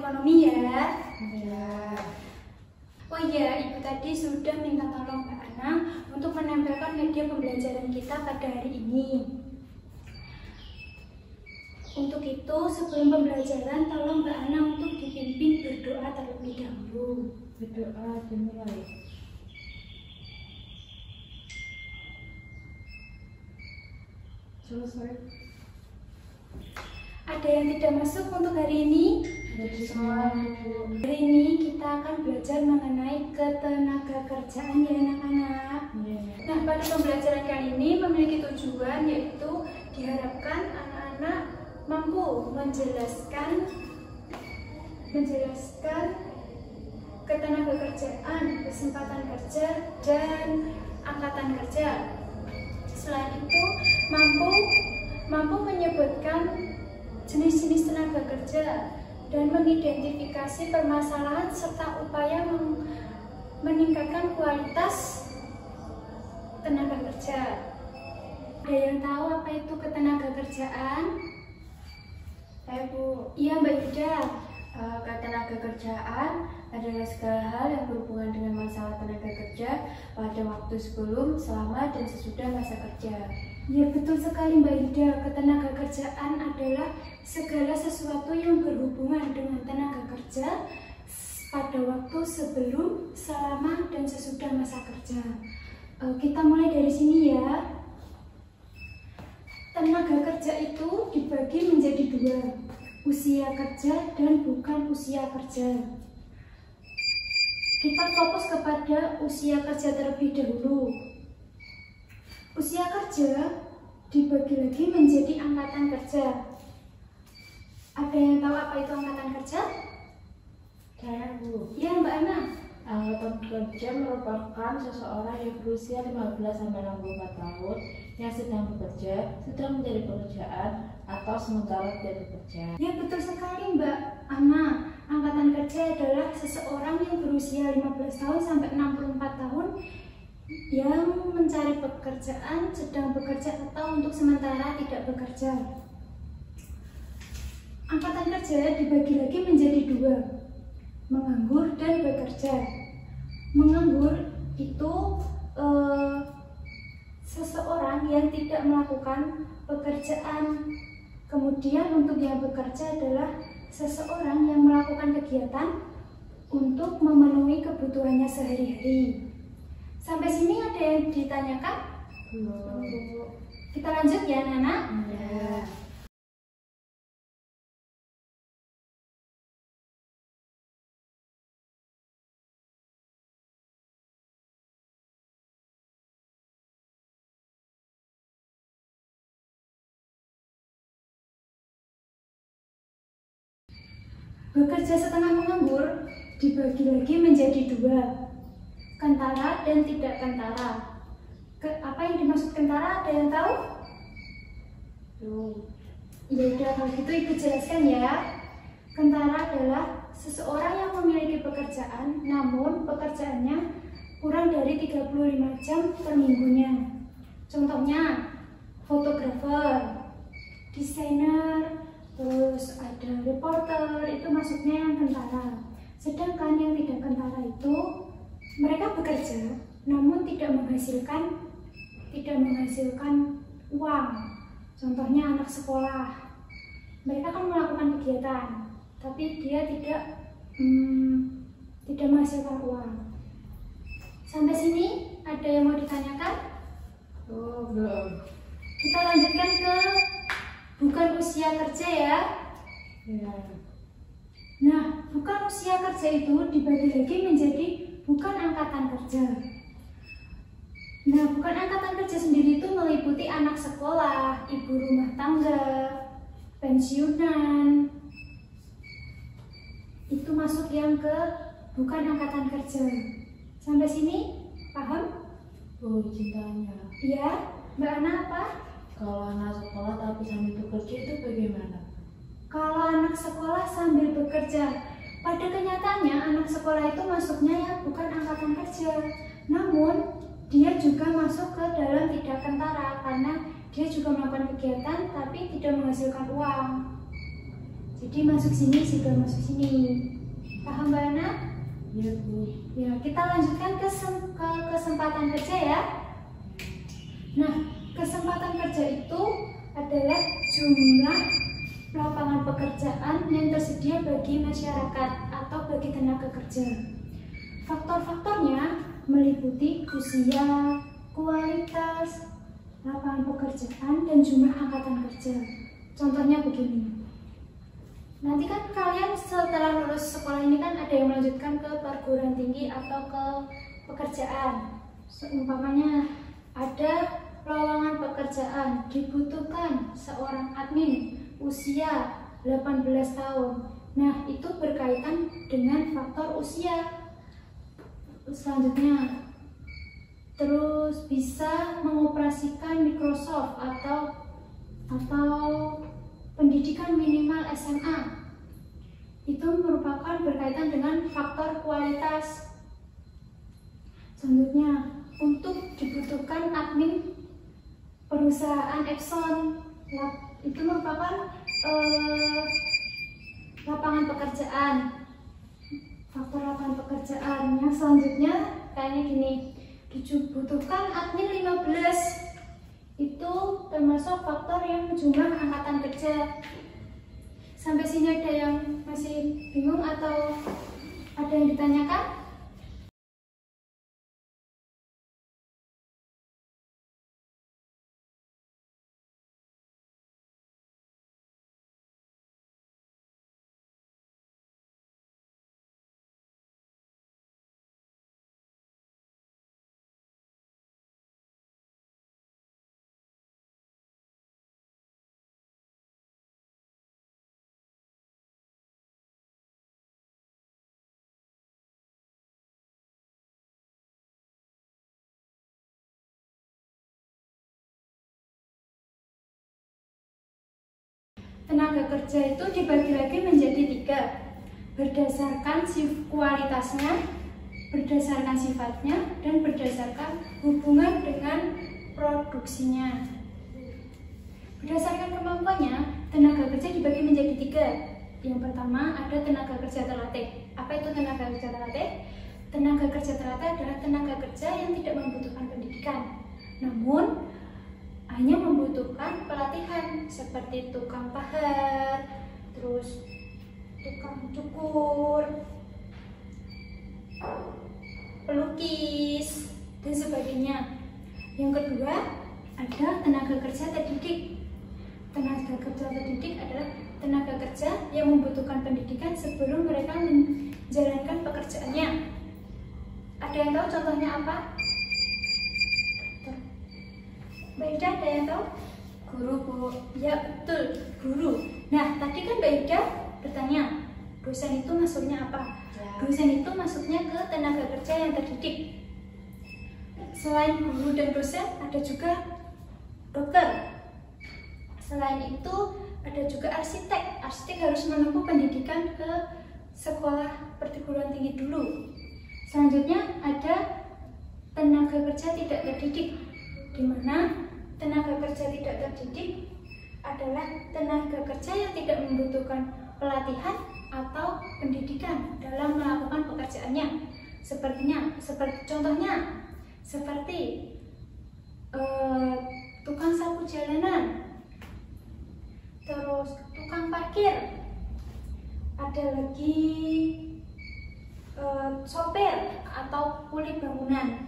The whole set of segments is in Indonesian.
ekonomi ya. Iya. Oh iya, Ibu tadi sudah minta tolong Mbak Ana untuk menempelkan media pembelajaran kita pada hari ini. Untuk itu, sebelum pembelajaran, tolong Mbak Ana untuk dipimpin berdoa terlebih dahulu. Berdoa dimulai. Selesai. Ada yang tidak masuk untuk hari ini? Jadi semua Bu. Hari ini kita akan belajar mengenai ketenaga kerjaan ya anak-anak. Iya. Nah, pada pembelajaran kali ini memiliki tujuan yaitu diharapkan anak-anak mampu menjelaskan ketenaga kerjaan, kesempatan kerja, dan angkatan kerja. Selain itu, mampu menyebutkan jenis-jenis tenaga kerja dan mengidentifikasi permasalahan serta upaya meningkatkan kualitas tenaga kerja. Ada yang tahu apa itu ketenaga kerjaan? Bu. Iya, Mbak Yuda. Ketenaga kerjaan adalah segala hal yang berhubungan dengan masalah tenaga kerja pada waktu sebelum, selama, dan sesudah masa kerja. Ya, betul sekali Mbak Yuda. Ketenaga kerjaan adalah segala sesuatu yang berhubungan dengan tenaga kerja pada waktu sebelum, selama, dan sesudah masa kerja. Kita mulai dari sini ya. Tenaga kerja itu dibagi menjadi dua, usia kerja dan bukan usia kerja. Kita fokus kepada usia kerja terlebih dahulu. Usia kerja dibagi lagi menjadi angkatan kerja. Ada yang tahu apa itu angkatan kerja? Saya Bu. Ya, Mbak Ana. Angkatan kerja merupakan seseorang yang berusia 15-64 tahun yang sedang bekerja, sedang mencari pekerjaan, atau sementara tidak bekerja. Ya, betul sekali Mbak Ana. Angkatan kerja adalah seseorang yang berusia 15 tahun sampai 64 tahun yang mencari pekerjaan, sedang bekerja, atau untuk sementara tidak bekerja. Angkatan kerja dibagi lagi menjadi dua, menganggur dan bekerja. Menganggur itu seseorang yang tidak melakukan pekerjaan. Kemudian untuk yang bekerja adalah seseorang yang melakukan kegiatan untuk memenuhi kebutuhannya sehari-hari. Sampai sini ada yang ditanyakan? Belum. Kita lanjut ya, Nana. Ya. Bekerja setengah menganggur dibagi lagi menjadi dua, kentara dan tidak kentara. Apa yang dimaksud kentara? Ada yang tahu? Ya udah, kalau gitu Ibu jelaskan ya. Kentara adalah seseorang yang memiliki pekerjaan, namun pekerjaannya kurang dari 35 jam per minggunya. Contohnya, fotografer, desainer, terus ada reporter, itu masuknya yang kentara. Sedangkan yang tidak kentara itu mereka bekerja namun tidak menghasilkan uang. Contohnya anak sekolah, mereka kan melakukan kegiatan tapi dia tidak menghasilkan uang. Sampai sini ada yang mau ditanyakan? Belum. Kita lanjutkan ke bukan usia kerja ya. Ya. Nah, bukan usia kerja itu dibagi lagi menjadi bukan angkatan kerja. Nah, bukan angkatan kerja sendiri itu meliputi anak sekolah, ibu rumah tangga, pensiunan. Itu masuk yang ke bukan angkatan kerja. Sampai sini paham? Cintanya. Iya, Mbak Ana apa? Kalau anak sekolah tapi sambil bekerja itu bagaimana? Kalau anak sekolah sambil bekerja, pada kenyataannya anak sekolah itu masuknya ya bukan angkatan kerja, namun dia juga masuk ke dalam tidak kentara karena dia juga melakukan kegiatan tapi tidak menghasilkan uang. Jadi masuk sini juga masuk sini. Paham Mbak Ana? Iya Bu. Ya, kita lanjutkan ke kesempatan kerja ya. Nah, kesempatan kerja itu adalah jumlah lapangan pekerjaan yang tersedia bagi masyarakat atau bagi tenaga kerja. Faktor-faktornya meliputi usia, kualitas, lapangan pekerjaan, dan jumlah angkatan kerja. Contohnya begini. Nanti kan kalian setelah lulus sekolah ini kan ada yang melanjutkan ke perguruan tinggi atau ke pekerjaan. Seumpamanya ada lowongan pekerjaan, dibutuhkan seorang admin usia 18 tahun. Nah, itu berkaitan dengan faktor usia. Selanjutnya, terus bisa mengoperasikan Microsoft atau pendidikan minimal SMA. Itu merupakan berkaitan dengan faktor kualitas. Selanjutnya, untuk dibutuhkan admin perusahaan Exxon, itu merupakan lapangan pekerjaan. Faktor lapangan pekerjaan. Yang selanjutnya kayaknya gini, dibutuhkan admin 15. Itu termasuk faktor yang jumlah angkatan kerja. Sampai sini ada yang masih bingung atau ada yang ditanyakan? Tenaga kerja itu dibagi lagi menjadi 3 berdasarkan kualitasnya, berdasarkan sifatnya, dan berdasarkan hubungan dengan produksinya. Berdasarkan kemampuannya, tenaga kerja dibagi menjadi 3. Yang pertama ada tenaga kerja terlatih. Apa itu tenaga kerja terlatih? Tenaga kerja terlatih adalah tenaga kerja yang tidak membutuhkan pendidikan, namun hanya membutuhkan pelatihan seperti tukang pahat, terus tukang cukur, pelukis, dan sebagainya. Yang kedua, ada tenaga kerja terdidik. Tenaga kerja terdidik adalah tenaga kerja yang membutuhkan pendidikan sebelum mereka menjalankan pekerjaannya. Ada yang tahu contohnya apa? Mbak Ida, ada yang tahu? Guru, Bu. Ya, betul, guru. Nah, tadi kan Mbak Ida bertanya, dosen itu masuknya apa? Ya. Dosen itu masuknya ke tenaga kerja yang terdidik. Selain guru dan dosen, ada juga dokter. Selain itu, ada juga arsitek. Arsitek harus menempuh pendidikan ke sekolah perguruan tinggi dulu. Selanjutnya ada tenaga kerja tidak terdidik, di mana tenaga kerja tidak terdidik adalah tenaga kerja yang tidak membutuhkan pelatihan atau pendidikan dalam melakukan pekerjaannya. Contohnya seperti tukang sapu jalanan, terus tukang parkir, ada lagi sopir atau kuli bangunan.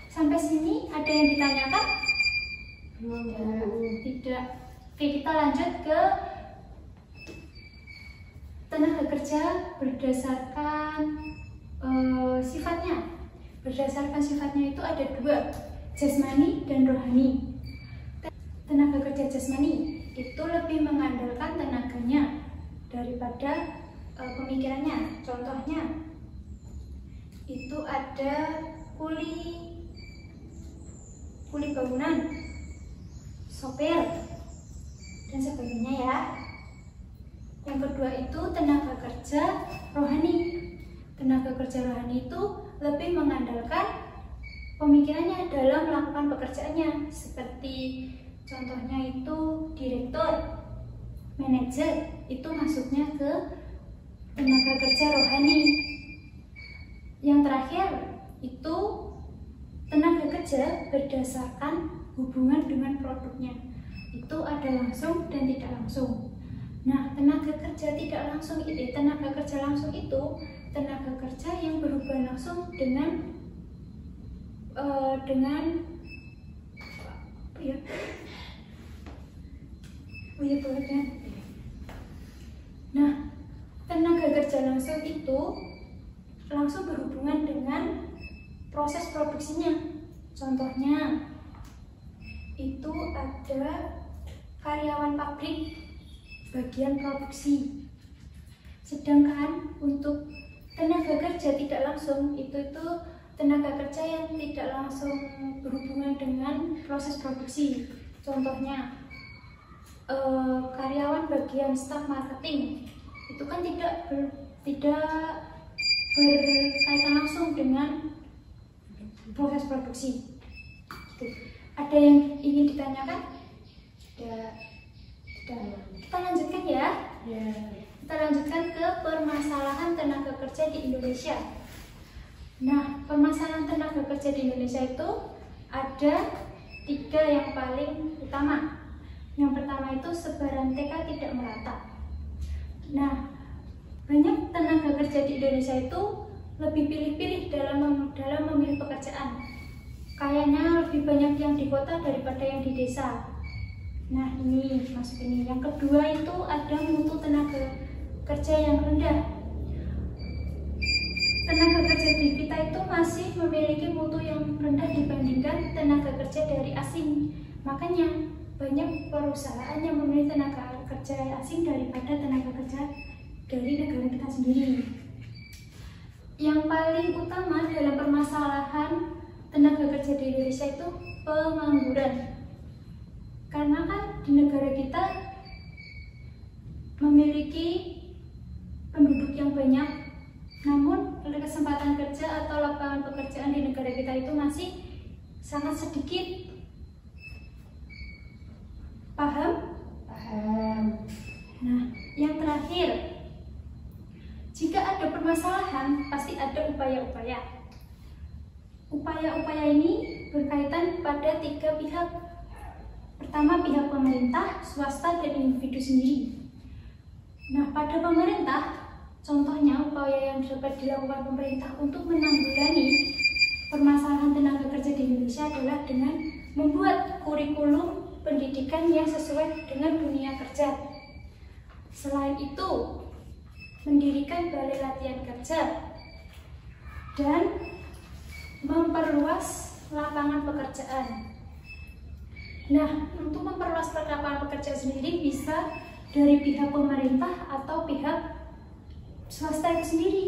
Sampai sini ada yang ditanyakan? Tidak. Oke, kita lanjut ke tenaga kerja berdasarkan sifatnya. Berdasarkan sifatnya itu ada 2, jasmani dan rohani. Tenaga kerja jasmani itu lebih mengandalkan tenaganya daripada pemikirannya. Contohnya itu ada kuli bangunan, sopir, dan sebagainya ya. Yang kedua itu tenaga kerja rohani. Tenaga kerja rohani itu lebih mengandalkan pemikirannya dalam melakukan pekerjaannya, seperti contohnya itu direktur, manajer itu masuknya ke tenaga kerja rohani. Yang terakhir itu tenaga kerja berdasarkan hubungan dengan produknya. Itu ada langsung dan tidak langsung. Nah, tenaga kerja langsung itu tenaga kerja yang berhubungan langsung dengan Nah, tenaga kerja langsung itu langsung berhubungan dengan proses produksinya. Contohnya itu ada karyawan pabrik bagian produksi. Sedangkan untuk tenaga kerja tidak langsung itu tenaga kerja yang tidak langsung berhubungan dengan proses produksi. Contohnya karyawan bagian staf marketing itu kan tidak berkaitan langsung dengan proses produksi. Ada yang ingin ditanyakan? Tidak. Kita lanjutkan ya. Kita lanjutkan ke permasalahan tenaga kerja di Indonesia. Nah, permasalahan tenaga kerja di Indonesia itu ada 3 yang paling utama. Yang pertama itu sebaran TK tidak merata. Nah, banyak tenaga kerja di Indonesia itu lebih pilih-pilih dalam memilih pekerjaan. Kayaknya lebih banyak yang di kota daripada yang di desa. Nah, ini masuk ini. Yang kedua itu ada mutu tenaga kerja yang rendah. Tenaga kerja di kita itu masih memiliki mutu yang rendah dibandingkan tenaga kerja dari asing. Makanya banyak perusahaan yang memilih tenaga kerja asing daripada tenaga kerja dari negara kita sendiri. Yang paling utama dalam permasalahan tenaga kerja di Indonesia itu pengangguran. Karena kan di negara kita memiliki penduduk yang banyak, namun kesempatan kerja atau lapangan pekerjaan di negara kita itu masih sangat sedikit. Paham? Paham. Nah, yang terakhir, jika ada permasalahan, pasti ada upaya-upaya. Upaya-upaya ini berkaitan pada 3 pihak. Pertama, pihak pemerintah, swasta, dan individu sendiri. Nah, pada pemerintah, contohnya upaya yang dapat dilakukan pemerintah untuk menanggulangi permasalahan tenaga kerja di Indonesia adalah dengan membuat kurikulum pendidikan yang sesuai dengan dunia kerja. Selain itu, mendirikan balai latihan kerja dan memperluas lapangan pekerjaan. Nah, untuk memperluas lapangan pekerjaan sendiri bisa dari pihak pemerintah atau pihak swasta itu sendiri.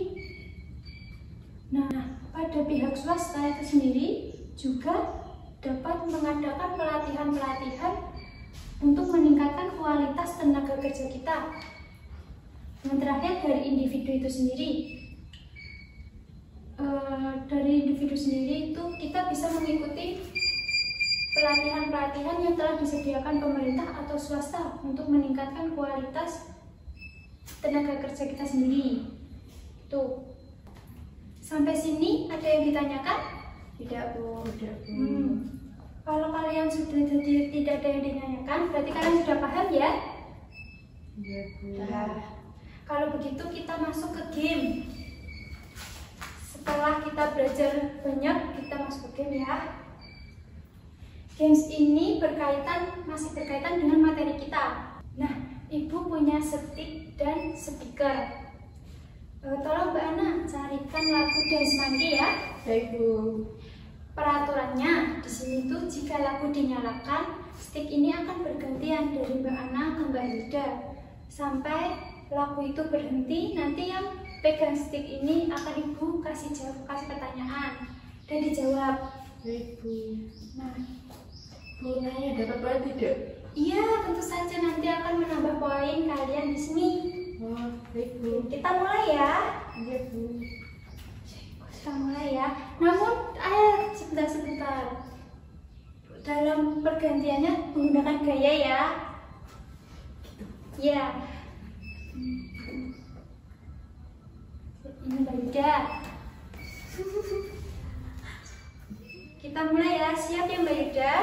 Nah, pada pihak swasta itu sendiri juga dapat mengadakan pelatihan-pelatihan untuk meningkatkan kualitas tenaga kerja kita. Yang terakhir dari individu itu sendiri. Dari individu sendiri itu kita bisa mengikuti pelatihan-pelatihan yang telah disediakan pemerintah atau swasta untuk meningkatkan kualitas tenaga kerja kita sendiri. Tuh. Sampai sini ada yang ditanyakan? Tidak, Bu. Kalau kalian sudah tidak ada yang ditanyakan, berarti kalian sudah paham ya? Iya, Bu. Kalau begitu kita masuk ke game. Setelah kita belajar banyak, kita masuk ke game ya. Games ini masih berkaitan dengan materi kita. Nah, Ibu punya stick dan speaker. Tolong Mbak Ana carikan lagu Dance Monkey ya. Baik, Bu. Peraturannya di sini tuh jika lagu dinyalakan, stick ini akan bergantian dari Mbak Ana ke Mbak Hilda sampai lagu itu berhenti. Nanti yang pegang stick ini akan Ibu kasih pertanyaan dan dijawab. Baik, Bu. Nah, nilainya dapat poin tidak? Iya, tentu saja nanti akan menambah poin kalian di sini. Oh, baik, Bu. Kita mulai ya. Iya, Bu. Kita mulai ya. Namun, ayo sebentar. Dalam pergantiannya menggunakan gaya ya. Ya. Ini Mbak Yuda. Kita mulai ya. Siap ya Mbak Yuda?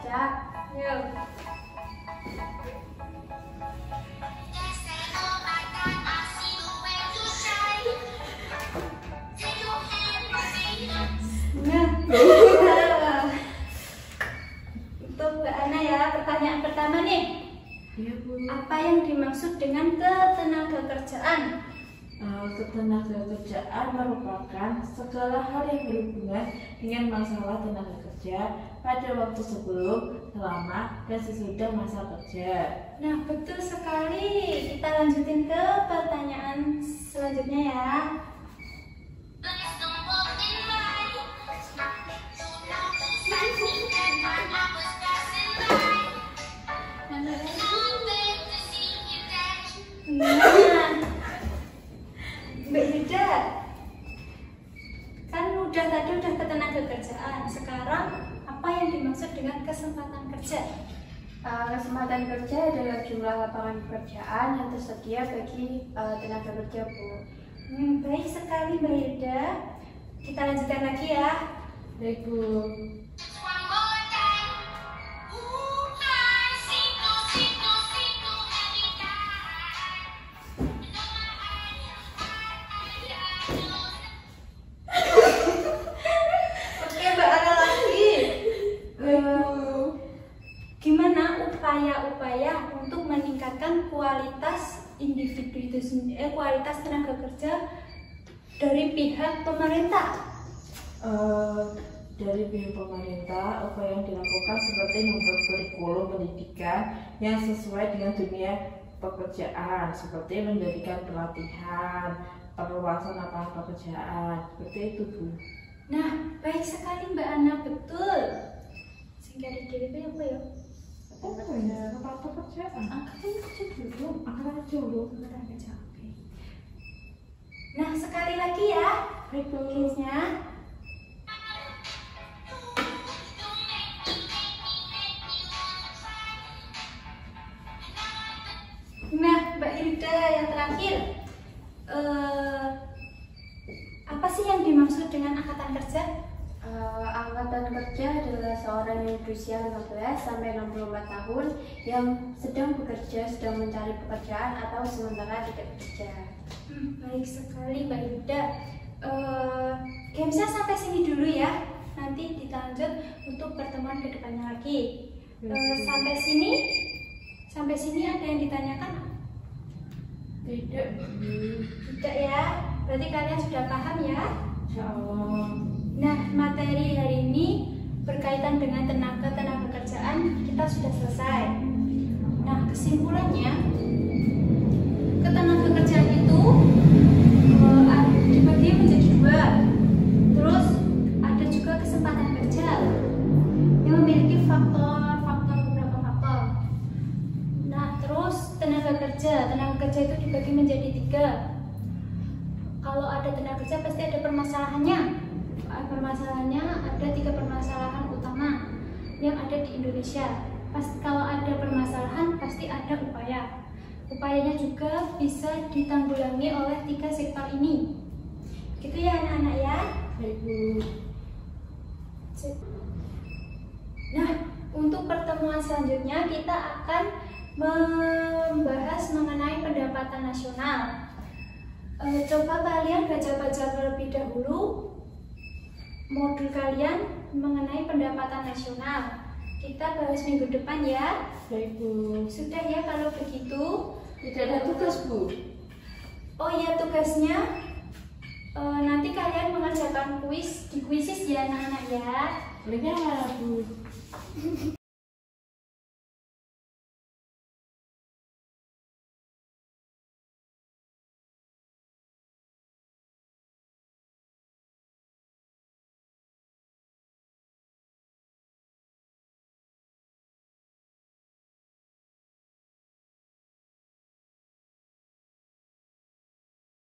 Siap. Yuk. Nah, untuk Mbak Ana ya, pertanyaan pertama nih. Iya, Bu. Apa yang dimaksud dengan ketenagakerjaan? Ketenagakerjaan merupakan segala hal yang berhubungan dengan masalah tenaga kerja pada waktu sebelum, selama, dan sesudah masa kerja. Nah, betul sekali. Kita lanjutin ke pertanyaan selanjutnya ya. Nah, Mbak Yuda, kan tadi udah ketenagakerjaan. Sekarang apa yang dimaksud dengan kesempatan kerja? Kesempatan kerja adalah jumlah lapangan pekerjaan yang tersedia bagi tenaga kerja, Bu. Baik sekali Mbak Yuda. Kita lanjutkan lagi ya. Baik, Bu. Oke, Mbak Ana lagi. Gimana upaya-upaya untuk meningkatkan kualitas individu itu sendiri, kualitas tenaga kerja dari pihak pemerintah? Dari pihak pemerintah, upaya yang dilakukan seperti membuat kurikulum pendidikan yang sesuai dengan dunia pekerjaan, seperti menjadikan pelatihan, perluasan lapangan pekerjaan, seperti itu, Bu. Nah, baik sekali Mbak Ana, betul. Singkat dikit itu apa ya? Lapangan pekerjaan. Angkatan kerja dulu, angkatan kerja dulu. Angkatan kerja, oke. Nah, sekali lagi ya. Baik, Bu. Case-nya. Nah, Mbak Hilda yang terakhir, apa sih yang dimaksud dengan angkatan kerja? Angkatan kerja adalah seorang yang berusia 15 sampai 64 tahun yang sedang bekerja, sedang mencari pekerjaan atau sementara tidak bekerja. Baik sekali Mbak Hilda. Gamesnya sampai sini dulu ya. Nanti kita lanjut untuk pertemuan kedepannya lagi. Sampai sini ada yang ditanyakan? Tidak, Bu. Tidak ya. Berarti kalian sudah paham ya? Insya Allah. Nah, materi hari ini berkaitan dengan tenaga kerjaan kita sudah selesai. Nah, kesimpulannya, ketenaga kerjaan itu dibagi menjadi dua. Terus ada juga kesempatan kerja yang memiliki beberapa faktor. Nah, terus tenaga kerja itu dibagi menjadi tiga. Kalau ada tenaga kerja pasti ada permasalahannya. Permasalahannya ada 3 permasalahan utama yang ada di Indonesia. Kalau ada permasalahan pasti ada upaya. Upayanya juga bisa ditanggulangi oleh 3 sektor ini. Gitu ya anak-anak ya. Baik, Bu. Nah, untuk pertemuan selanjutnya kita akan membahas mengenai pendapatan nasional. Coba kalian baca-baca terlebih dahulu modul kalian mengenai pendapatan nasional. Kita bahas minggu depan ya. Baik, Bu. Sudah ya kalau begitu. Tidak ada tugas, Bu. Oh ya, tugasnya nanti kalian mengerjakan kuis di kuisis ya anak-anak ya. Linknya mana, Bu?